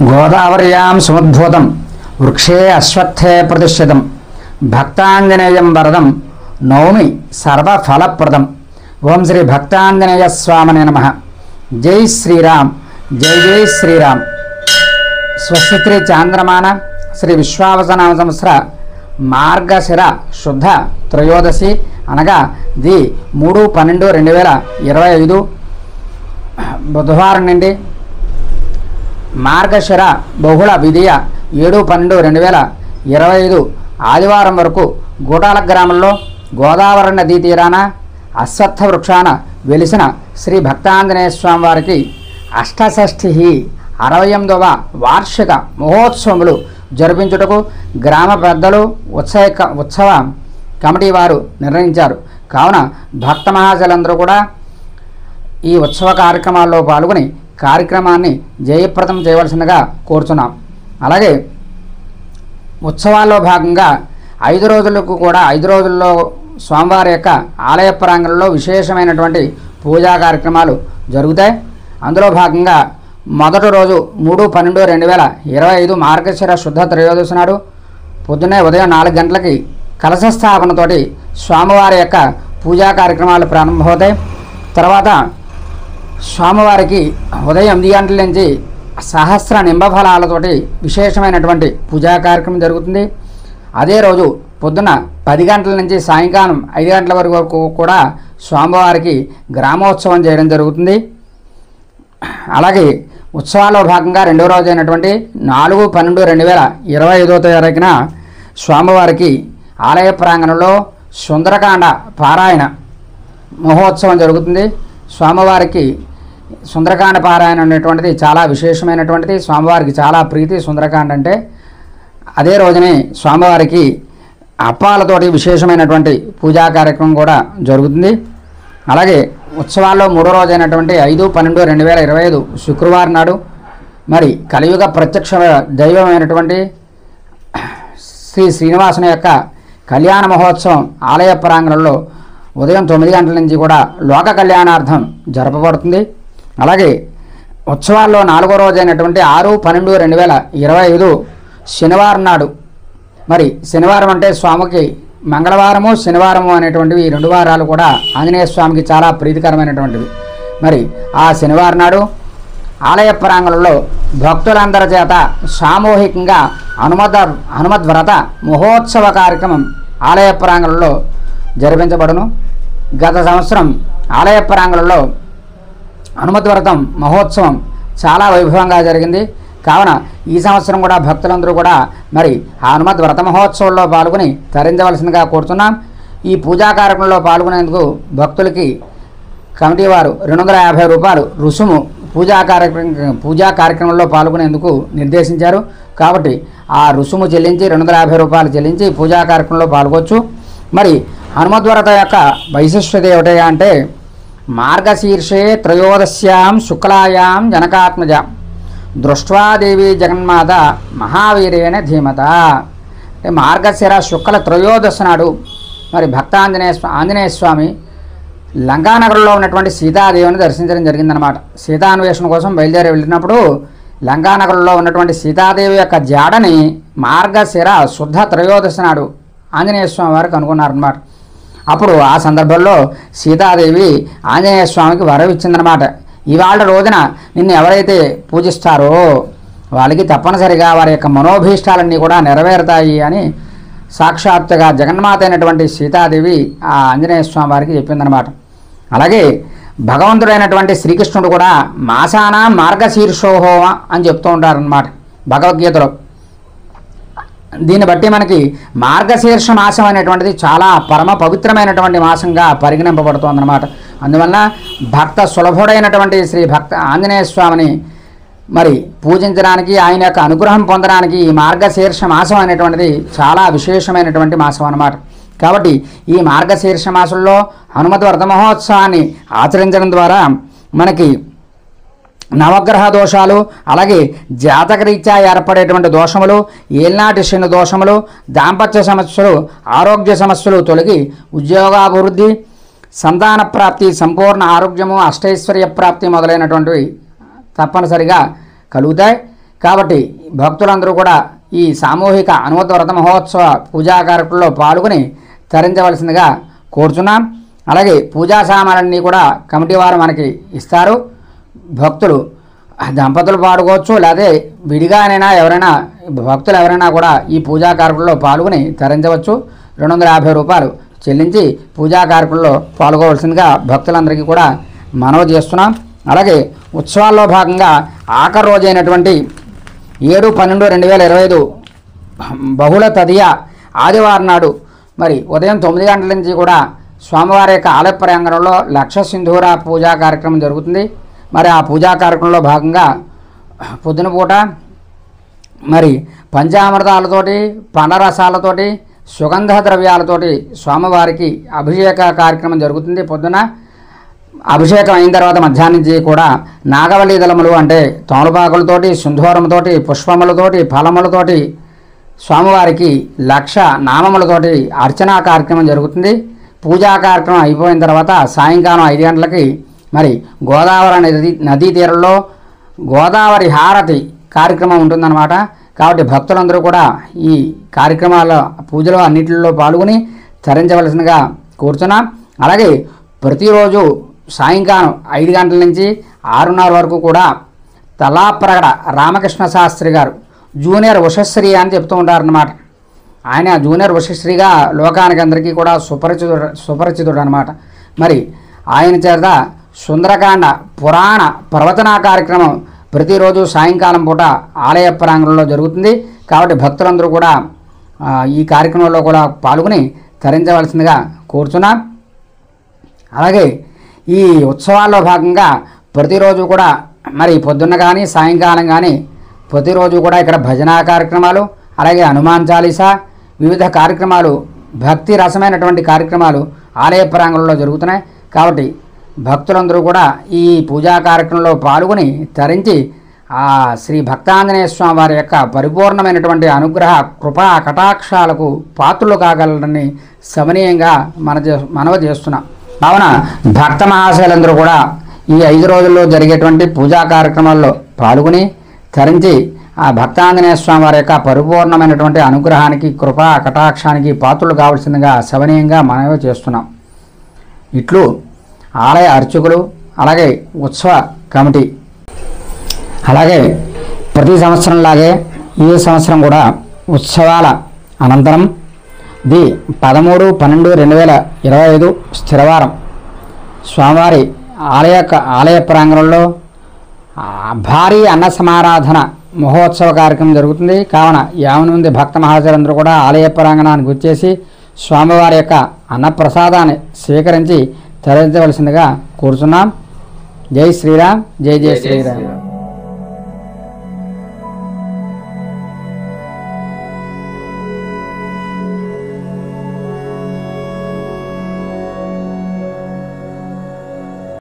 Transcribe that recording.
గోదావర్యాం సముద్భూతం వృక్షే అశ్వత్థే ప్రతిష్ఠితం భక్తాంజనేయం వరదం నౌమి సర్వఫలప్రదం. ఓం శ్రీ భక్తాంజనేయ స్వామినే నమః. జై శ్రీరామ్, జై జై శ్రీరామ్. స్వస్తి చాంద్రమాన శ్రీ విశ్వావసనామ సంవత్సర మార్గశిర శుద్ధ త్రయోదశి అనగా ది 3/12/2025 బుధవారం నుండి మార్గశిర బహుళ విధియ 7/12/2025 ఆదివారం వరకు గూటాల గ్రామంలో గోదావరి నదీ తీరాన అశ్వత్థ వృక్షాన వెలిసిన శ్రీ భక్తాంజనేయ స్వామి వారికి అష్టషష్ఠి 68వ వార్షిక మహోత్సవములు జరిపించుటకు గ్రామ పెద్దలు ఉత్సవ కమిటీ వారు నిర్ణయించారు. కావున భక్త మహాశలందరూ కూడా ఈ ఉత్సవ కార్యక్రమాల్లో పాల్గొని కార్యక్రమాన్ని జయప్రదం చేయవలసిందిగా కోరుతున్నాం. అలాగే ఉత్సవాల్లో భాగంగా 5 రోజులకు కూడా 5 రోజుల్లో స్వామివారి యొక్క ఆలయ ప్రాంగణంలో విశేషమైనటువంటి పూజా కార్యక్రమాలు జరుగుతాయి. అందులో భాగంగా మొదటి రోజు 3/12/2025 మార్గశిర శుద్ధ త్రయోదశి నాడు పొద్దున్నే ఉదయం 4 గంటలకి కలశ స్థాపనతోటి స్వామివారి యొక్క పూజా కార్యక్రమాలు ప్రారంభమవుతాయి. తర్వాత స్వామివారికి ఉదయం 8 గంటల నుంచి సహస్ర నింబఫలాలతోటి విశేషమైనటువంటి పూజా కార్యక్రమం జరుగుతుంది. అదే రోజు పొద్దున 10 గంటల నుంచి సాయంకాలం 5 గంటల వరకు కూడా స్వామివారికి గ్రామోత్సవం చేయడం జరుగుతుంది. అలాగే ఉత్సవాల్లో భాగంగా రెండో రోజు అయినటువంటి 4/12/2025 తారీఖున స్వామివారికి ఆలయ ప్రాంగణంలో సుందరకాండ పారాయణ మహోత్సవం జరుగుతుంది. స్వామివారికి సుందరకాండ పారాయణ అనేటువంటిది చాలా విశేషమైనటువంటిది. స్వామివారికి చాలా ప్రీతి సుందరకాండ అంటే. అదే రోజునే స్వామివారికి అప్పాలతోటి విశేషమైనటువంటి పూజా కార్యక్రమం కూడా జరుగుతుంది. అలాగే ఉత్సవాల్లో 3వ రోజు అయినటువంటి 5/12/2025 శుక్రవారం నాడు మరి కలియుగ ప్రత్యక్ష దైవమైనటువంటి శ్రీ శ్రీనివాసుని యొక్క కళ్యాణ మహోత్సవం ఆలయ ప్రాంగణంలో ఉదయం 9 గంటల నుంచి కూడా లోక కళ్యాణార్థం జరపబడుతుంది. అలాగే ఉత్సవాల్లో 4వ రోజు అయినటువంటి 6/12/2025 శనివారం నాడు మరి శనివారం అంటే స్వామికి మంగళవారము శనివారము అనేటువంటివి ఈ 2 వారాలు కూడా ఆంజనేయ స్వామికి చాలా ప్రీతికరమైనటువంటివి. మరి ఆ శనివారం నాడు ఆలయ ప్రాంగణంలో భక్తులందరి చేత సామూహికంగా హనుమద్వ్రత మహోత్సవ కార్యక్రమం ఆలయ ప్రాంగణంలో జరిపించబడును. గత సంవత్సరం ఆలయ ప్రాంగణంలో హనుమద్వ్రతం మహోత్సవం చాలా వైభవంగా జరిగింది. కావున ఈ సంవత్సరం కూడా భక్తులందరూ కూడా మరి ఆ హనుమద్వ్రత మహోత్సవంలో పాల్గొని తరించవలసిందిగా కోరుతున్నాం. ఈ పూజా కార్యక్రమంలో పాల్గొనేందుకు భక్తులకి కమిటీ వారు 250 రూపాయలు రుసుము పూజా కార్యక్రమంలో పాల్గొనేందుకు నిర్దేశించారు. కాబట్టి ఆ రుసుము చెల్లించి 250 రూపాయలు చెల్లించి పూజా కార్యక్రమంలో పాల్గొచ్చు. మరి హనుమద్వ్రత యొక్క వైశిష్ట్యత ఏమిటి అంటే మార్గశీర్షే త్రయోదశ్యాం శుక్లాయాం జనకాత్మజ దృష్ట్వాదేవి జగన్మాత మహావీరేణ ధీమత. మార్గశిర శుక్ల త్రయోదశి నాడు మరి ఆంజనేయ స్వామి లంకానగరంలో ఉన్నటువంటి సీతాదేవిని దర్శించడం జరిగిందనమాట. సీతాన్వేషణ కోసం బయలుదేరి వెళ్ళినప్పుడు లంకానగరంలో ఉన్నటువంటి సీతాదేవి యొక్క జాడని మార్గశిర శుద్ధ త్రయోదశి నాడు ఆంజనేయ స్వామి వారికి కనుగొన్నారన్నమాట. అప్పుడు ఆ సందర్భంలో సీతాదేవి ఆంజనేయ స్వామికి వరం ఇచ్చిందనమాట. ఇవాళ రోజున నిన్ను ఎవరైతే పూజిస్తారో వాళ్ళకి తప్పనిసరిగా వారి యొక్క మనోభీష్టాలన్నీ కూడా నెరవేరుతాయి అని సాక్షాత్తుగా జగన్మాత అయినటువంటి సీతాదేవి ఆ ఆంజనేయ స్వామి వారికి చెప్పిందనమాట. అలాగే భగవంతుడైనటువంటి శ్రీకృష్ణుడు కూడా మాసానా మార్గశీర్షోహో అని చెప్తూ ఉంటారన్నమాట భగవద్గీతలో. దీన్ని బట్టి మనకి మార్గశీర్ష మాసం అనేటువంటిది చాలా పరమ పవిత్రమైనటువంటి మాసంగా పరిగణింపబడుతోందన్నమాట. అందువల్ల భక్త సులభుడైనటువంటి శ్రీ భక్త ఆంజనేయ స్వామిని మరి పూజించడానికి ఆయన యొక్క అనుగ్రహం పొందడానికి ఈ మార్గశీర్ష మాసం అనేటువంటిది చాలా విశేషమైనటువంటి మాసం అన్నమాట. కాబట్టి ఈ మార్గశీర్ష మాసంలో హనుమద్వ్రత మహోత్సవాన్ని ఆచరించడం ద్వారా మనకి నవగ్రహ దోషాలు అలాగే జాతకరీత్యా ఏర్పడేటువంటి దోషములు ఏల్నాటి శని దోషములు దాంపత్య సమస్యలు ఆరోగ్య సమస్యలు తొలగి ఉద్యోగాభివృద్ధి సంతాన ప్రాప్తి, సంపూర్ణ ఆరోగ్యము, అష్టైశ్వర్య ప్రాప్తి మొదలైనటువంటివి తప్పనిసరిగా కలుగుతాయి. కాబట్టి భక్తులందరూ కూడా ఈ సామూహిక అనుమత వ్రత మహోత్సవ పూజా కార్యక్రమంలో పాల్గొని తరించవలసిందిగా కోరుచున్నాం. అలాగే పూజా సామాన్లన్నీ కూడా కమిటీ వారు మనకి ఇస్తారు. భక్తులు దంపతులు పాడుకోవచ్చు, లేదా విడిగానైనా ఎవరైనా భక్తులు ఎవరైనా కూడా ఈ పూజా కార్యక్రమంలో పాల్గొని తరించవచ్చు. 250 రూపాయలు చెల్లించి పూజా కార్యక్రమంలో పాల్గొవలసిందిగా భక్తులందరికీ కూడా మనవి చేస్తున్నాం. అలాగే ఉత్సవాల్లో భాగంగా ఆఖరి రోజైనటువంటి 7/12/2025 బహుళ తదియ ఆదివారం నాడు మరి ఉదయం 9 గంటల నుంచి కూడా స్వామివారి యొక్క ఆలయ ప్రాంగణంలో లక్ష సింధూర పూజా కార్యక్రమం జరుగుతుంది. మరి ఆ పూజా కార్యక్రమంలో భాగంగా పొద్దున పూట మరి పంచామృతాలతోటి, పండరసాలతోటి, సుగంధ ద్రవ్యాలతోటి స్వామివారికి అభిషేక కార్యక్రమం జరుగుతుంది. పొద్దున అభిషేకం అయిన తర్వాత మధ్యాహ్నం నుంచి కూడా నాగవల్లి దళములు అంటే తోమలపాకులతోటి, సింధూరంతోటి, పుష్పములతోటి, ఫలములతోటి స్వామివారికి 1,00,000 నామములతోటి అర్చనా కార్యక్రమం జరుగుతుంది. పూజా కార్యక్రమం అయిపోయిన తర్వాత సాయంకాలం 5 గంటలకి మరి గోదావరి నదీ తీరంలో గోదావరి హారతి కార్యక్రమం ఉంటుందన్నమాట. కాబట్టి భక్తులందరూ కూడా ఈ కార్యక్రమాల పూజలో అన్నింటిలో పాల్గొని తరించవలసిందిగా కోరుతున్నాం. అలాగే ప్రతిరోజు సాయంకాలం 5 గంటల నుంచి 6:30 వరకు కూడా తలాప్రగడ రామకృష్ణ శాస్త్రి గారు జూనియర్ ఉషశ్రీ అని చెప్తూ ఉంటారన్నమాట. ఆయన జూనియర్ ఉషశ్రీగా లోకానికి అందరికీ కూడా సుపరిచితుడు అనమాట. మరి ఆయన చేత సుందరకాండ పురాణ ప్రవచన కార్యక్రమం ప్రతిరోజు సాయంకాలం పూట ఆలయ ప్రాంగణంలో జరుగుతుంది. కాబట్టి భక్తులందరూ కూడా ఈ కార్యక్రమంలో కూడా పాల్గొని తరించవలసిందిగా కోరుచున్నాం. అలాగే ఈ ఉత్సవాల్లో భాగంగా ప్రతిరోజు కూడా మరి పొద్దున్న కానీ సాయంకాలం కానీ ప్రతిరోజు కూడా ఇక్కడ భజనా కార్యక్రమాలు, అలాగే హనుమాన్ చాలీసా, వివిధ కార్యక్రమాలు, భక్తి రసమైనటువంటి కార్యక్రమాలు ఆలయ ప్రాంగణంలో జరుగుతున్నాయి. కాబట్టి భక్తులందరూ కూడా ఈ పూజా కార్యక్రమంలో పాల్గొని తరించి ఆ శ్రీ భక్తాంజనేయ స్వామి వారి యొక్క పరిపూర్ణమైనటువంటి అనుగ్రహ కృపా కటాక్షాలకు పాత్రలు కాగలరని సమనీయంగా మనవి చేస్తున్నాం. కావున భక్త మహాశయులందరూ కూడా ఈ 5 రోజుల్లో జరిగేటువంటి పూజా కార్యక్రమాల్లో పాల్గొని తరించి ఆ భక్తాంజనేయ స్వామి వారి యొక్క పరిపూర్ణమైనటువంటి అనుగ్రహానికి కృపా కటాక్షానికి పాత్రలు కావాల్సిందిగా సమనీయంగా మనవి చేస్తున్నాం. ఇట్లు ఆలయ అర్చకులు, అలాగే ఉత్సవ కమిటీ. అలాగే ప్రతి సంవత్సరంలాగే ఈ సంవత్సరం కూడా ఉత్సవాల అనంతరం 13/12/2025 స్థిరవారం స్వామివారి ఆలయ ప్రాంగణంలో భారీ అన్న సమారాధన మహోత్సవ కార్యక్రమం జరుగుతుంది. కావున 50 మంది భక్త మహాశయులందరూ కూడా ఆలయ ప్రాంగణానికి వచ్చేసి స్వామివారి యొక్క అన్నప్రసాదాన్ని స్వీకరించి తరించవలసిందిగా కోరుచున్నాం. జై శ్రీరామ్, జై జై శ్రీరామ్.